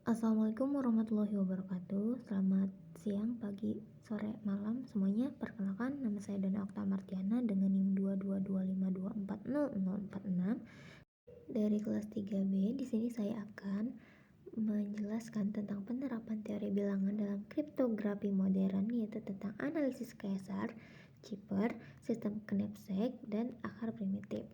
Assalamualaikum warahmatullahi wabarakatuh. Selamat siang, pagi, sore, malam semuanya. Perkenalkan, nama saya Dana Okta Martiana dengan NIM 22252400046 dari kelas 3B. Di sini saya akan menjelaskan tentang penerapan teori bilangan dalam kriptografi modern, yaitu tentang analisis Caesar, Cipher, sistem Knapsack, dan akar primitif.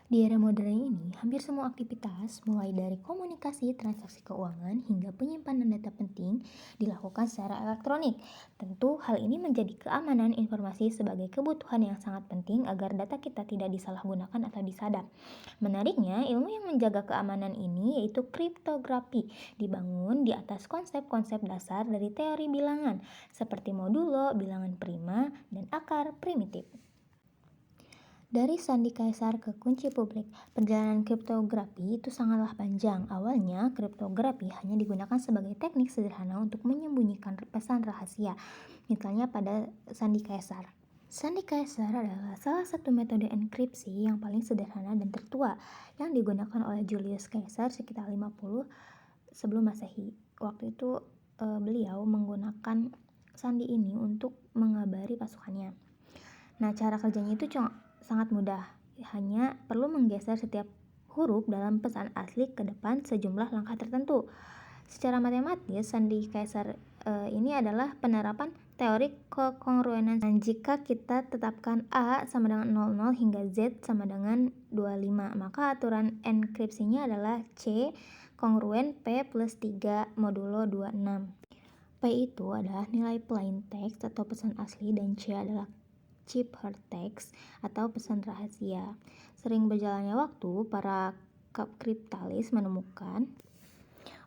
Di era modern ini, hampir semua aktivitas, mulai dari komunikasi, transaksi keuangan, hingga penyimpanan data penting, dilakukan secara elektronik. Tentu, hal ini menjadi keamanan informasi sebagai kebutuhan yang sangat penting agar data kita tidak disalahgunakan atau disadap. Menariknya, ilmu yang menjaga keamanan ini yaitu kriptografi, dibangun di atas konsep-konsep dasar dari teori bilangan, seperti modulo, bilangan prima, dan akar primitif. Dari sandi Kaisar ke kunci publik, perjalanan kriptografi itu sangatlah panjang. Awalnya, kriptografi hanya digunakan sebagai teknik sederhana untuk menyembunyikan pesan rahasia, misalnya pada sandi Kaisar. Sandi Kaisar adalah salah satu metode enkripsi yang paling sederhana dan tertua yang digunakan oleh Julius Caesar sekitar 50 sebelum Masehi. Waktu itu beliau menggunakan sandi ini untuk mengabari pasukannya. Nah, cara kerjanya itu sangat mudah. Hanya perlu menggeser setiap huruf dalam pesan asli ke depan sejumlah langkah tertentu. Secara matematis, sandi Caesar ini adalah penerapan teori kekongruenan. Dan jika kita tetapkan A sama dengan 00 hingga Z sama dengan 25, maka aturan enkripsinya adalah C kongruen P plus 3 modulo 26. P itu adalah nilai plain text atau pesan asli dan C adalah ciphertext atau pesan rahasia. Sering berjalannya waktu, para kriptalis menemukan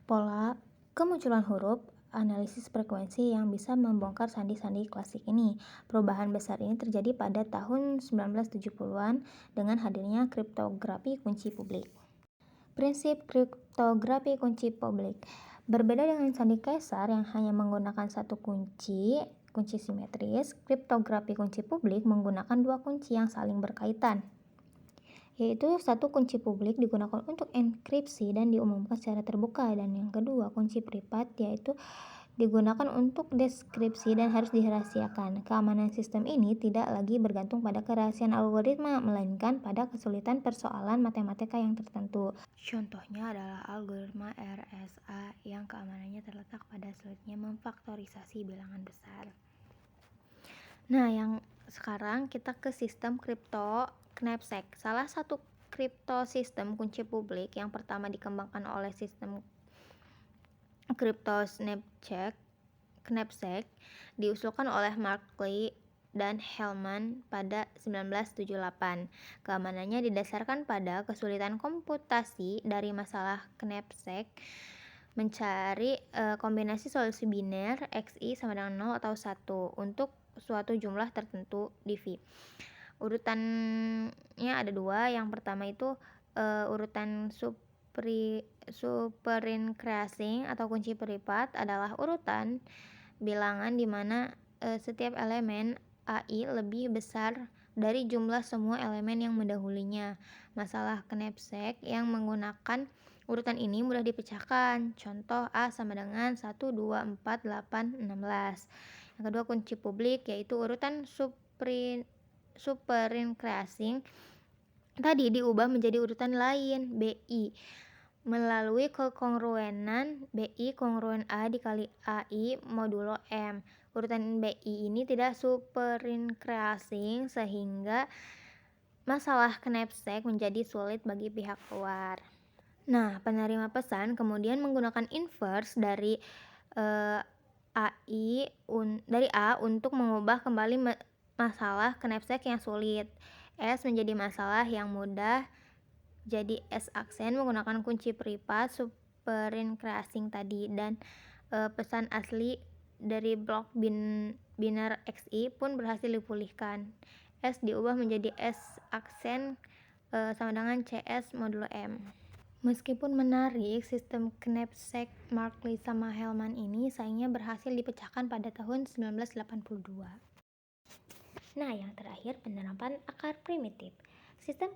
pola kemunculan huruf analisis frekuensi yang bisa membongkar sandi-sandi klasik ini. Perubahan besar ini terjadi pada tahun 1970-an dengan hadirnya kriptografi kunci publik. Prinsip kriptografi kunci publik berbeda dengan sandi Caesar yang hanya menggunakan satu kunci simetris. Kriptografi kunci publik menggunakan dua kunci yang saling berkaitan, yaitu satu kunci publik digunakan untuk enkripsi dan diumumkan secara terbuka, dan yang kedua kunci privat yaitu digunakan untuk deskripsi dan harus dirahasiakan. Keamanan sistem ini tidak lagi bergantung pada kerahasiaan algoritma, melainkan pada kesulitan persoalan matematika yang tertentu. Contohnya adalah algoritma RSA yang keamanannya terletak pada sulitnya memfaktorisasi bilangan besar. Nah, yang sekarang kita ke sistem kripto Knapsack. Salah satu kripto sistem kunci publik yang pertama dikembangkan oleh sistem kripto Knapsack diusulkan oleh Markley dan Hellman pada 1978. Keamanannya didasarkan pada kesulitan komputasi dari masalah Knapsack mencari kombinasi solusi biner XI sama dengan 0 atau 1 untuk suatu jumlah tertentu di V. Urutannya ada dua. Yang pertama itu urutan superincreasing atau kunci privat adalah urutan bilangan di mana setiap elemen AI lebih besar dari jumlah semua elemen yang mendahulunya. Masalah Knapsack yang menggunakan urutan ini mudah dipecahkan. Contoh A sama dengan 1, 2, 4, 8, 16. Yang kedua kunci publik yaitu urutan superincreasing tadi diubah menjadi urutan lain BI melalui kekongruenan BI kongruen A dikali AI modulo M. Urutan BI ini tidak superincreasing sehingga masalah Knapsack menjadi sulit bagi pihak luar. Nah, penerima pesan kemudian menggunakan inverse dari dari A untuk mengubah kembali masalah Knapsack yang sulit. S menjadi masalah yang mudah jadi S aksen menggunakan kunci privat superincreasing tadi, dan pesan asli dari blok biner XI pun berhasil dipulihkan. S diubah menjadi S aksen sama dengan CS modulo M. Meskipun menarik, sistem Knapsack Markley sama Hellman ini sayangnya berhasil dipecahkan pada tahun 1982. Nah, yang terakhir penerapan akar primitif. Sistem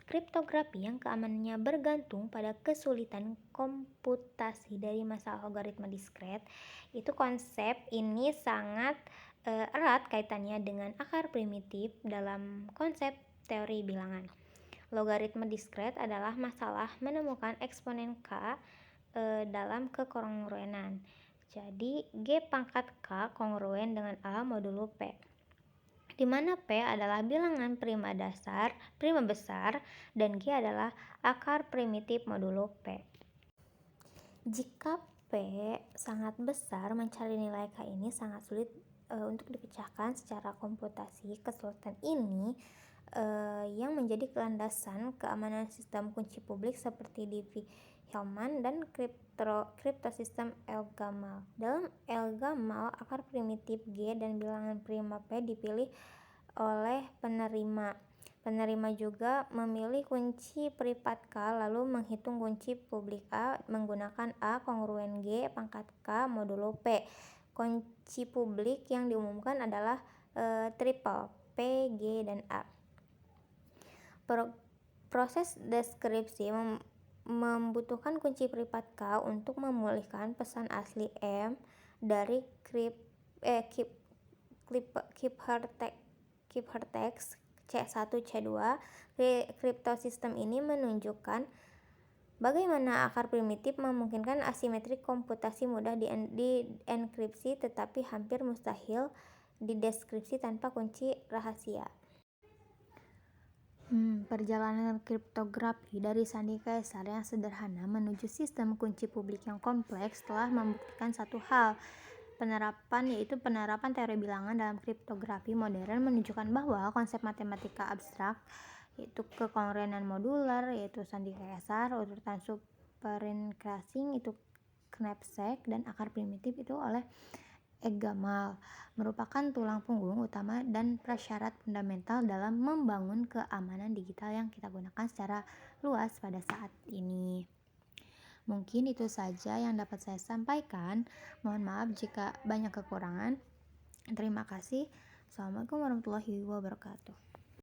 kriptografi yang keamanannya bergantung pada kesulitan komputasi dari masalah logaritma diskret, itu konsep ini sangat erat kaitannya dengan akar primitif dalam konsep teori bilangan. Logaritma diskret adalah masalah menemukan eksponen K dalam kekongruenan. Jadi, G pangkat K kongruen dengan A modulo P, di mana P adalah bilangan prima besar, dan G adalah akar primitif modulo P. Jika P sangat besar, mencari nilai K ini sangat sulit untuk dipecahkan secara komputasi. Kesulitan ini yang menjadi landasan keamanan sistem kunci publik seperti Diffie-Hellman dan kriptosistem Elgamal. Dalam Elgamal, akar primitif G dan bilangan prima P dipilih oleh penerima. Penerima juga memilih kunci privat K lalu menghitung kunci publik A menggunakan A kongruen G pangkat K modulo P. Kunci publik yang diumumkan adalah triple P, G, dan A. Proses deskripsi membutuhkan kunci privat K untuk memulihkan pesan asli M dari ciphertext C1 C2. Kriptosistem ini menunjukkan bagaimana akar primitif memungkinkan asimetrik komputasi mudah dienkripsi tetapi hampir mustahil dideskripsi tanpa kunci rahasia. Perjalanan kriptografi dari sandi kaisar yang sederhana menuju sistem kunci publik yang kompleks telah membuktikan satu hal. Penerapan teori bilangan dalam kriptografi modern menunjukkan bahwa konsep matematika abstrak, yaitu kekongruenan modular, yaitu sandi kaisar, urutan superincreasing, itu knapsack, dan akar primitif itu oleh Elgamal, merupakan tulang punggung utama dan prasyarat fundamental dalam membangun keamanan digital yang kita gunakan secara luas pada saat ini. Mungkin itu saja yang dapat saya sampaikan. Mohon maaf jika banyak kekurangan. Terima kasih. Assalamualaikum warahmatullahi wabarakatuh.